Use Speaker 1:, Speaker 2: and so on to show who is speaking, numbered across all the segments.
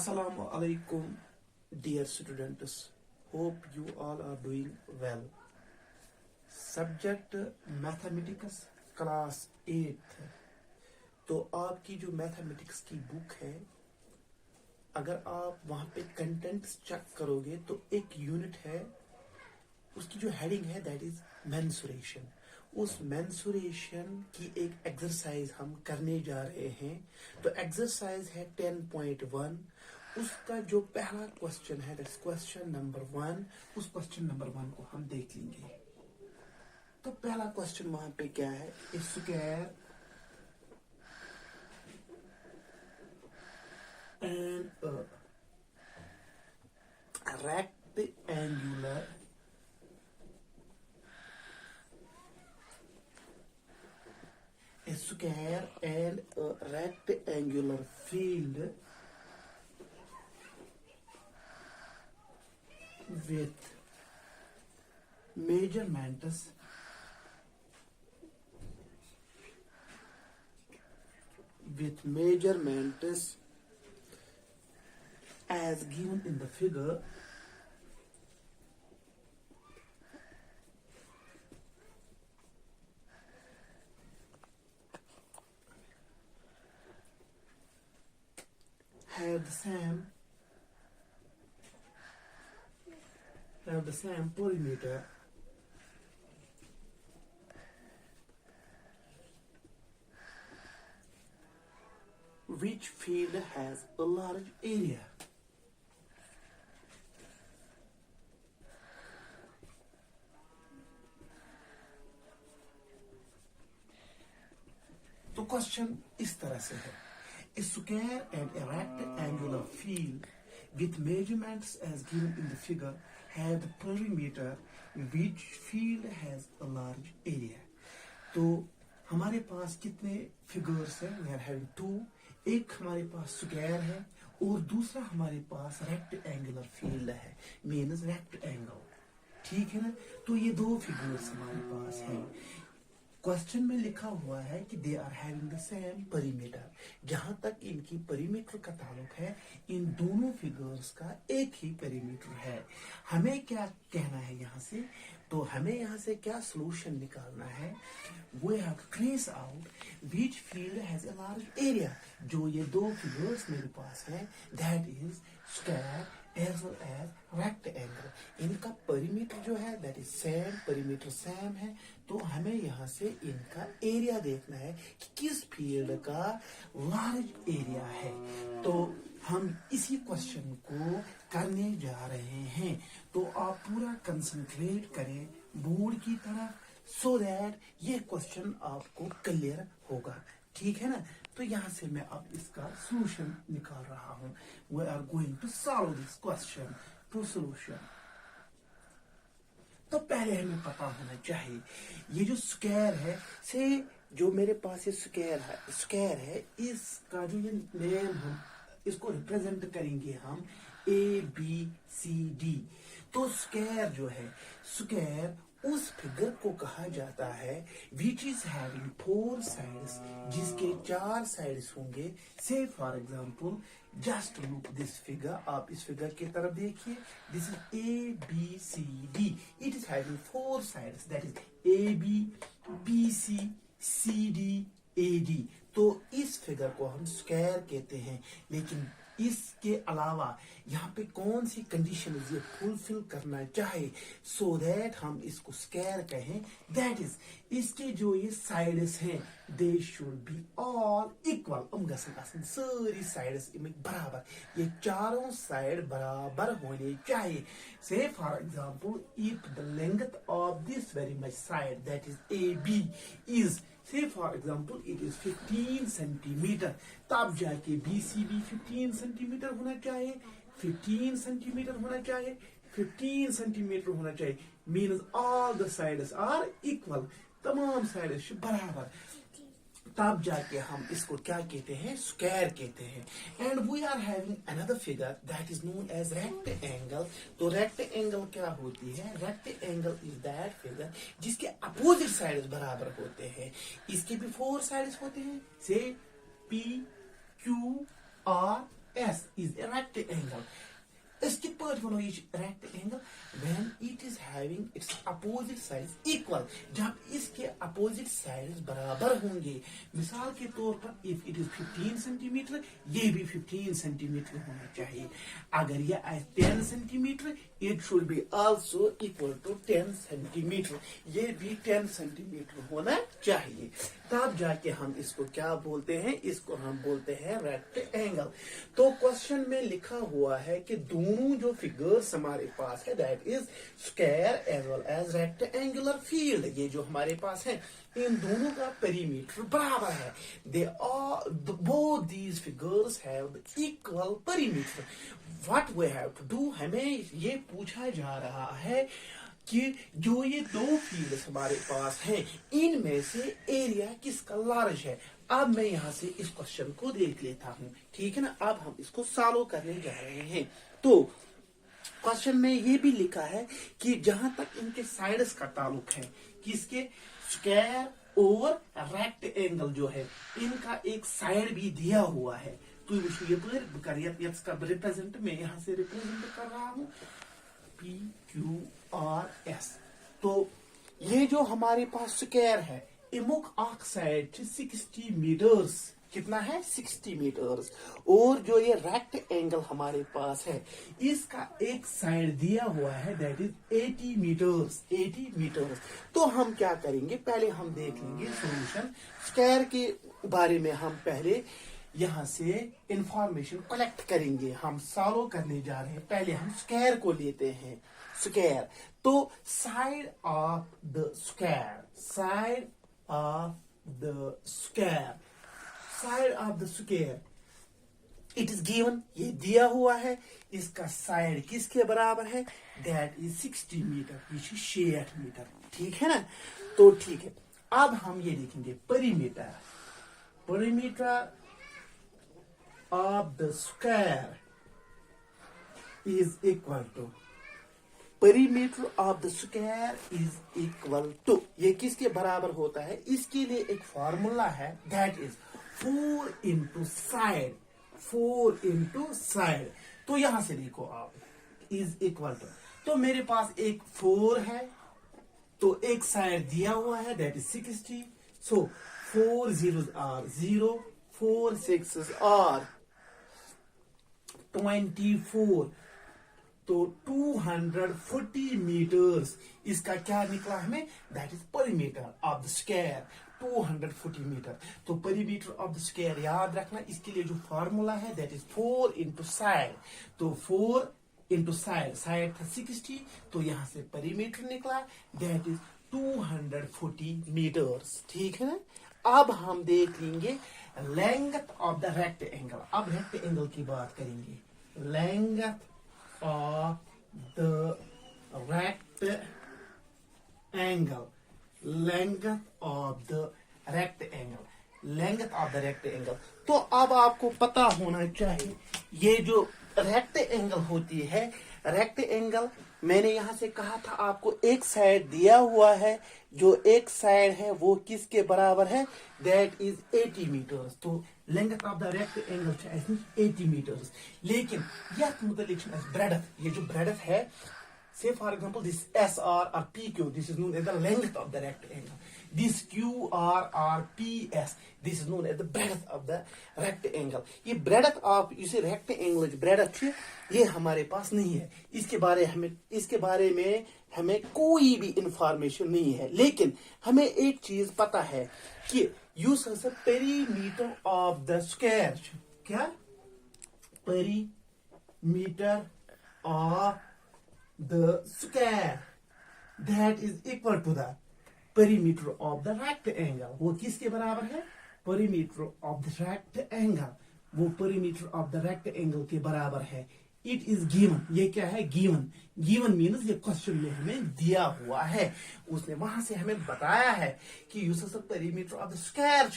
Speaker 1: Assalamu alaikum, dear students. Hope you all are doing well. Subject mathematics class 8। तो आपकी जो mathematics की book है, अगर आप वहाँ पे कंटेंट्स चेक करोगे तो एक यूनिट है, उसकी जो हेडिंग है दैट इज मेंसुरेशन। उस मेंसुरेशन की एक एक्सरसाइज हम करने जा रहे हैं। तो एक्सरसाइज है 10.1। उसका जो पहला क्वेश्चन है दैट्स क्वेश्चन नंबर 1। उस क्वेश्चन नंबर 1 को हम देख लेंगे। तो पहला क्वेश्चन वहां पे क्या है, square and rectangular square and a rectangular field with measurements as given in the figure have the same perimeter which field has a large area। तो क्वेश्चन इस तरह से है, a square and a rectangular field with measurements as given in the figure have the perimeter which field has a large area। तो हमारे पास कितने figures हैं? we are having two। एक हमारे पास स्क्वायर है और दूसरा हमारे पास रेक्टेंगुलर फील्ड है, मीन्स रेक्टेंगल। ठीक है ना? तो ये दो फिगर्स हमारे पास हैं। क्वेश्चन में लिखा हुआ है कि they are having the same perimeter. जहां तक इनकी परिमीटर का ताल्लुक है, इन दोनों फिगर्स का एक ही परिमीटर है। हमें क्या कहना है यहाँ से? तो हमें यहाँ से क्या सोल्यूशन निकालना है? We have to trace out which field has a large area. जो ये दो फिगर्स मेरे पास हैं that is square as well as rectangle. इनका परिमीटर जो है that is same, perimeter same है। तो हमें यहाँ से इनका एरिया देखना है कि किस फील्ड का लार्ज एरिया है। तो हम इसी क्वेश्चन को करने जा रहे हैं। तो आप पूरा कंसंट्रेट करें बोर्ड की तरफ सो दैट ये क्वेश्चन आपको क्लियर होगा। ठीक है ना? तो यहाँ से मैं अब इसका सॉल्यूशन निकाल रहा हूँ। We are going to solve this question to solution. तो पहले हमें पता होना चाहिए ये जो स्क्वायर है से जो मेरे पास ये स्क्वायर है इसका जो ये नेम हम इसको रिप्रेजेंट करेंगे हम ABCD। तो स्क्वायर जो है, स्क्वायर उस फिगर को कहा जाता है विच इज हैविंग 4 साइड्स, जिसके 4 साइड्स होंगे। से for example just look this figure. आप इस फिगर की तरफ देखिए, this is ABCD। It is having 4 sides that is AB BC CD AD। तो इस फिगर को हम स्क्वायर कहते हैं। लेकिन इसके अलावा यहाँ पे कौन सी कंडीशन ये फुलफिल करना चाहे सो दैट हम इसको स्क्वायर कहें, दैट इज इसके जो ये साइड्स हैं they should be all equal. सारी साइड्स बराबर, ये चारों साइड बराबर होने चाहिए। से for example if the length of this very much side that is AB is say for example it is 15 centimetre, तब जाके BCB 15 सेंटीमीटर होना चाहिए, 15 सेंटीमीटर होना चाहिए, 15 सेंटीमीटर होना चाहिए। Means all the sides are equal, तमाम साइड्स बराबर। तब जाके हम इसको क्या कहते हैं? स्क्वायर कहते हैं। And we are having another figure that is known as rectangle. तो रेक्टेंगल क्या होती है? रेक्टेंगल इज दैट फिगर जिसके अपोजिट साइड्स बराबर होते हैं। इसके भी 4 साइड्स होते हैं, से P Q R S is a rectangle. इसके पर वनो ये rectangle when it is having its opposite sides equal. जब इसके opposite sides बराबर होंगे, मिसाल के तौर पर if it is 15 सेंटीमीटर, ये भी 15 सेंटीमीटर होना चाहिए. अगर ये 10 centimetre, it should be also equal to 10 centimetre. ये भी 10 सेंटीमीटर होना चाहिए. तब जाके हम इसको क्या बोलते हैं? इसको हम बोलते हैं रेक्टेंगल. तो क्वेश्चन में लिखा हुआ है कि दोनों जो फिगर्स हमारे पास है that is square as well as rectangular field, ये जो हमारे पास है इन दोनों का पेरीमीटर बराबर है. They are both these figures have equal perimeter. What we have to do, हमें ये पूछा जा रहा है कि जो ये दो फील्ड्स हमारे पास हैं इनमें से एरिया किसका लार्ज है. अब मैं यहां से इस क्वेश्चन को देख लेता हूं, ठीक है ना. अब हम इसको सॉल्व करने जा रहे हैं. तो क्वेश्चन में ये भी लिखा है कि जहां तक इनके साइड्स का ताल्लुक है, किसके, स्क्वायर और रेक्टेंगल जो है इनका एक साइड भी दिया हुआ है. तो रिप्रेजेंट मैं यहां से रिप्रेजेंट कर रहा हूं PQRS. तो ये जो हमारे पास स्क्वायर है इमुक ऑक्साइड 60 मीटर्स, कितना है 60 मीटर्स. और जो ये रेक्टेंगल हमारे पास है इसका एक साइड दिया हुआ है दैट इज 80 मीटर्स. 80 मीटर्स. तो हम क्या करेंगे, पहले हम देख लेंगे सॉल्यूशन. स्क्वायर के बारे में हम पहले यहां से इंफॉर्मेशन कलेक्ट करेंगे. हम सॉल्व करने जा रहे हैं. पहले हम स्क्वायर को लेते हैं. स्क्वायर, तो side of the square, side of the square, side of the square it is given, ये दिया हुआ है. इसका साइड किसके बराबर है, दैट इज 60 मीटर, ये 66 मीटर. ठीक है ना. तो ठीक है, अब हम ये देखेंगे perimeter. Perimeter of the square is equal to, perimeter of the square is equal to, ये किसके बराबर होता है, इसके लिए एक फॉर्मूला है that is 4 into side, 4 into side. तो यहां से देखो आप is equal to, तो मेरे पास एक 4 है तो एक साइड दिया हुआ है that is 60. so 4 zeros are 0, 4 sixes are 24. तो 240 मीटर्स इसका क्या निकला हमें, that is perimeter of the square 240 metre. तो पेरीमीटर ऑफ द स्क्वायर याद रखना, इसके लिए जो फॉर्मूला है दैट इज 4 इंटू साइड. तो 4 इंटू साइड, साइड था 60 तो यहां से पेरीमीटर निकला दैट इज 240 मीटर्स. ठीक है ना. अब हम देख लेंगे लेंथ ऑफ द रेक्टेंगल. अब रेक्टेंगल की बात करेंगे. Length of the rectangle, length of the rectangle, length of the rectangle. तो अब आपको पता होना चाहिए ये जो रेक्टेंगल होती है, रेक्टेंगल मैंने यहां से कहा था आपको एक साइड दिया हुआ है, जो एक साइड है वो किसके बराबर है, दैट इज 80 मीटर्स. तो length of the rectangle 80 metres. लेकिन यह मुतलिक ब्रेडथ, ये जो ब्रेडथ है, say for example this SR or PQ, this is known as the length of the rectangle. This QR or PS, this is known as the breadth of the rectangle. ये breadth of इसे rectangle breadth है, ये हमारे पास नहीं है. इसके बारे में हमें कोई भी इंफॉर्मेशन नहीं है. लेकिन हमें एक चीज पता है कि use perimeter of the square, क्या perimeter of the square that is equal to the perimeter of the rectangle. वो किसके बराबर है, perimeter of the rectangle, वो perimeter of the rectangle के बराबर है. It is given, ये क्या है, given. Given means ये क्वेश्चन में हमें दिया हुआ है. उसने वहां से हमें बताया है कि uses the perimeter of the square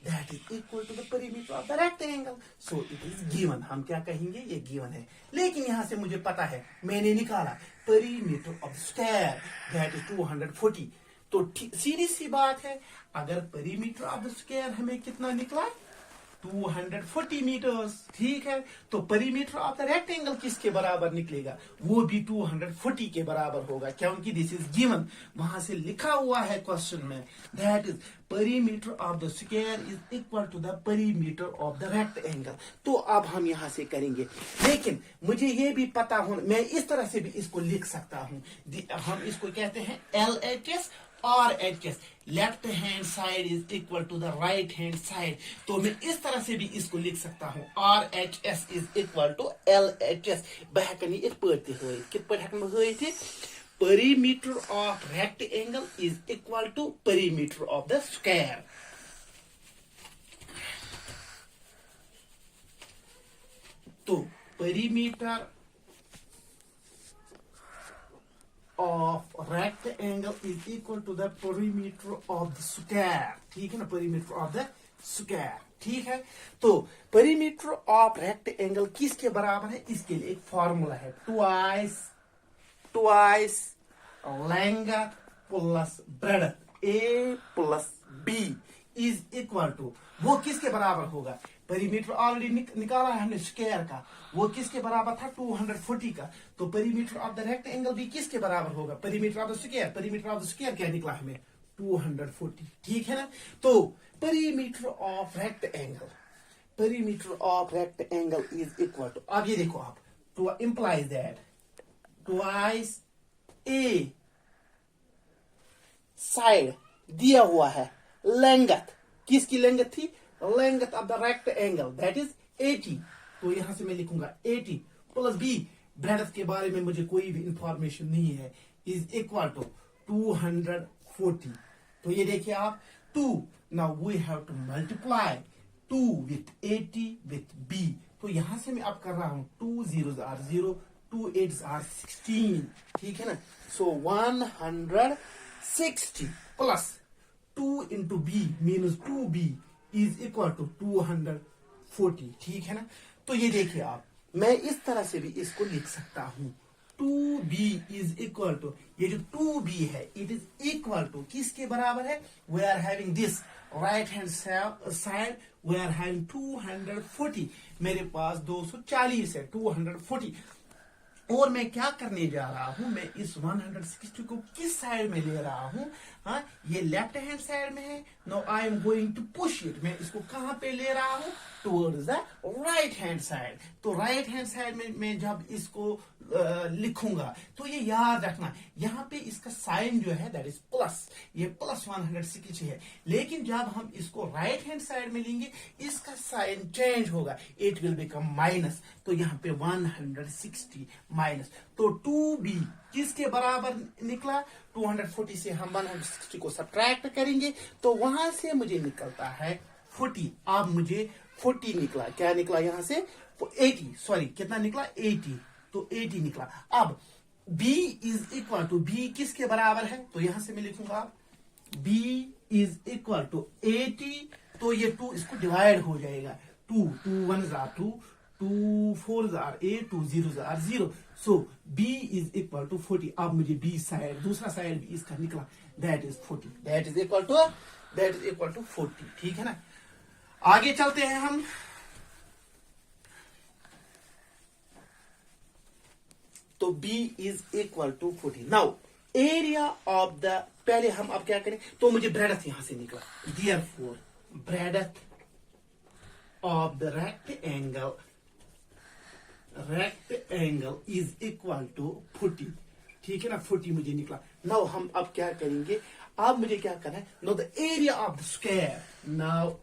Speaker 1: that is equal to the perimeter of the rectangle. So it is given. हम क्या कहेंगे, ये given है. लेकिन यहां से मुझे पता है, मैंने निकाला perimeter of the square that is 240. तो सीधी सी बात है, अगर perimeter of the square हमें कितना निकला 240 मीटर्स। ठीक है, तो पेरीमीटर ऑफ द रेक्टेंगल किसके बराबर निकलेगा? वो भी 240 के बराबर होगा, क्योंकि दिस इज गिवन, वहां से लिखा हुआ है क्वेश्चन में, that is perimeter of the square is equal to the perimeter of the rectangle. तो अब हम यहां से करेंगे, लेकिन मुझे ये भी पता हो, मैं इस तरह से भी इसको लिख सकता हूं। हम इसको कहते हैं LHS और HS, left hand side is equal to the right hand side. तो मैं इस तरह से भी इसको लिख सकता हूं, RHS is equal to LHS। बह कनी इत पड़ते हुए कित पड़ हकन हुए थे, perimeter of rectangle is equal to perimeter of the square। तो perimeter of rectangle is equal to the perimeter of the square। ठीक है ना, perimeter of the square। ठीक है, तो perimeter of rectangle किसके बराबर है? इसके लिए एक फॉर्मूला है, twice length plus breadth, A plus B is equal to, वो किसके बराबर होगा? पेरीमीटर ऑलरेडी निकाला है हमने स्क्वायर का, वो किसके बराबर था? 240 का। तो पेरीमीटर ऑफ द रेक्टेंगल भी किसके बराबर होगा? Perimeter of the square. Perimeter of the square क्या निकला हमें? 240। ठीक है ना, तो perimeter of rectangle, perimeter of rectangle is equal to, अब ये देखो आप, two implies that twice a side दिया हुआ है, लेंथ किसकी लेंथ थी? Length of the rectangle that is 80। तो यहां से मैं लिखूंगा 80 प्लस बी, ब्रेडथ के बारे में मुझे कोई भी इंफॉर्मेशन नहीं है, इज इक्वल टू 240। तो ये देखिए आप, 2, now we have to multiply 2 with 80 with b. तो यहां से मैं अब कर रहा हूं 2 zeros are 0, 2 8s are 16। ठीक है ना, so 160 plus 2 into b means 2b is equal to 240। ठीक है ना, तो ये देखिए आप, मैं इस तरह से भी इसको लिख सकता हूं, 2b इज इक्वल टू, ये जो 2b है इट इज इक्वल टू किसके बराबर है? We are having this right hand side, we are having 240, मेरे पास 240 है, 240। और मैं क्या करने जा रहा हूं, मैं इस 160 को किस साइड में ले रहा हूं? हाँ, ये लेफ्ट हैंड साइड में है। No I am going to push it, मैं इसको कहां पे ले रहा हूं? Towards the right hand side. तो राइट हैंड साइड में मैं जब इसको लिखूंगा तो ये याद रखना, यहाँ पे इसका साइन जो है दैट इज प्लस, ये प्लस 160 है, लेकिन जब हम इसको राइट हैंड साइड में लेंगे इसका साइन चेंज होगा, इट विल बिकम माइनस। तो यहाँ पे 160 माइनस, तो 2b किसके बराबर निकला? 240 से हम 160 को सब्ट्रैक्ट करेंगे तो वहां से मुझे निकलता है 40। अब मुझे 40 निकला, क्या निकला यहां से? 80, सॉरी कितना निकला? 80। तो 80 निकला। अब b is equal to, b किसके बराबर है? तो यहां से मैं लिखूंगा b इज इक्वल टू 80, तो ये 2 इसको डिवाइड हो जाएगा, 2 1s are 2, 2 4s are 8, 2 zeros are 0। So b is equal to 40। अब मुझे b साइड, दूसरा साइड भी इसका निकला, that is 40, that is equal to 40। ठीक है ना, आगे चलते हैं हम। तो b is equal to 40। Now area of the, पहले हम अब क्या करें, तो मुझे ब्रेडथ यहां से निकला, therefore breadth of the rectangle is equal to 40। ठीक है ना, 40 मुझे निकला। नाउ हम अब क्या करेंगे, अब मुझे क्या करना है, know the area of the square, now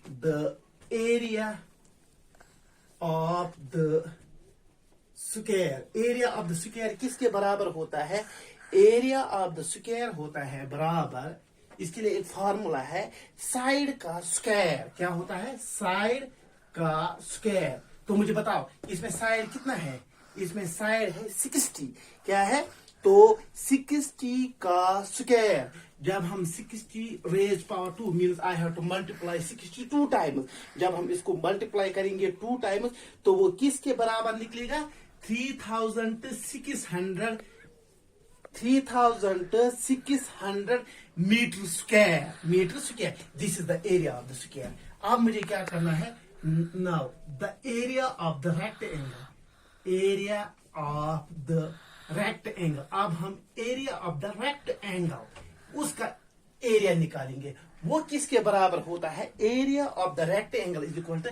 Speaker 1: the area of the square, area of the square किसके बराबर होता है? एरिया ऑफ द स्क्वायर होता है बराबर, इसके लिए एक फॉर्मूला है, साइड का स्क्वायर। क्या होता है? साइड का स्क्वायर। तो मुझे बताओ इसमें साइड कितना है? इसमें साइड है 60। क्या है? तो 60 का स्क्वायर, जब हम 60 raise power 2 means I have to multiply 62 times, जब हम इसको मल्टीप्लाई करेंगे 2 टाइम्स तो वो किसके बराबर निकलेगा? 3600 metre square. This is the area of the square. अब मुझे क्या करना है, Now, the area of the rectangle. Area of the rectangle. अब हम area of the rectangle उसका एरिया निकालेंगे. वो किसके बराबर होता है? Area of the rectangle is equal to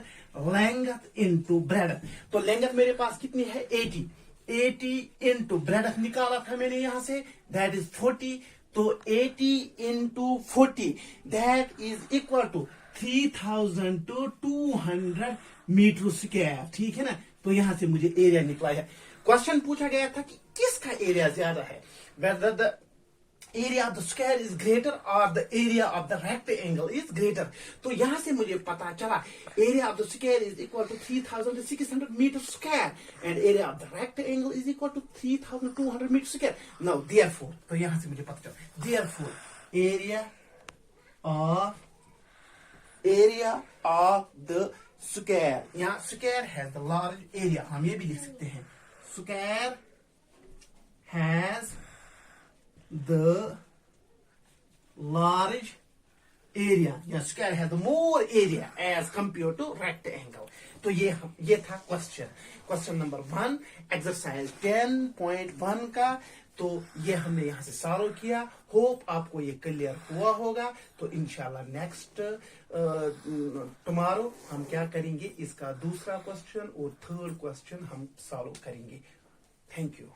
Speaker 1: length into breadth. तो लेंथ मेरे पास कितनी है? 80. 80 इनटू ब्रेडथ निकाला था मैंने यहां से, दैट इज 40. तो 80 into 40 that is equal to 3000 to 200 metre square. ठीक है ना? तो यहां से मुझे एरिया निकला है. क्वेश्चन पूछा गया था कि किसका एरिया ज्यादा है, whether the area of the square is greater और the area of the rectangle is greater. तो यहां से मुझे पता चला area of the square is equal to 3600 metre square and area of the rectangle is equal to 3200 metre square. Now therefore, तो यहां से मुझे पता चला therefore area of the square, यहाँ square has the large area, हम ये भी लिख सकते हैं square has the large area, या square has the more area as compare to rectangle. तो ये था क्वेश्चन नंबर 1 एक्सरसाइज 10.1 का. तो ये हमने यहां से सॉल्व किया. होप आपको ये क्लियर हुआ होगा. तो इंशाल्लाह नेक्स्ट टुमारो हम क्या करेंगे, इसका दूसरा क्वेश्चन और थर्ड क्वेश्चन हम सॉल्व करेंगे. Thank you.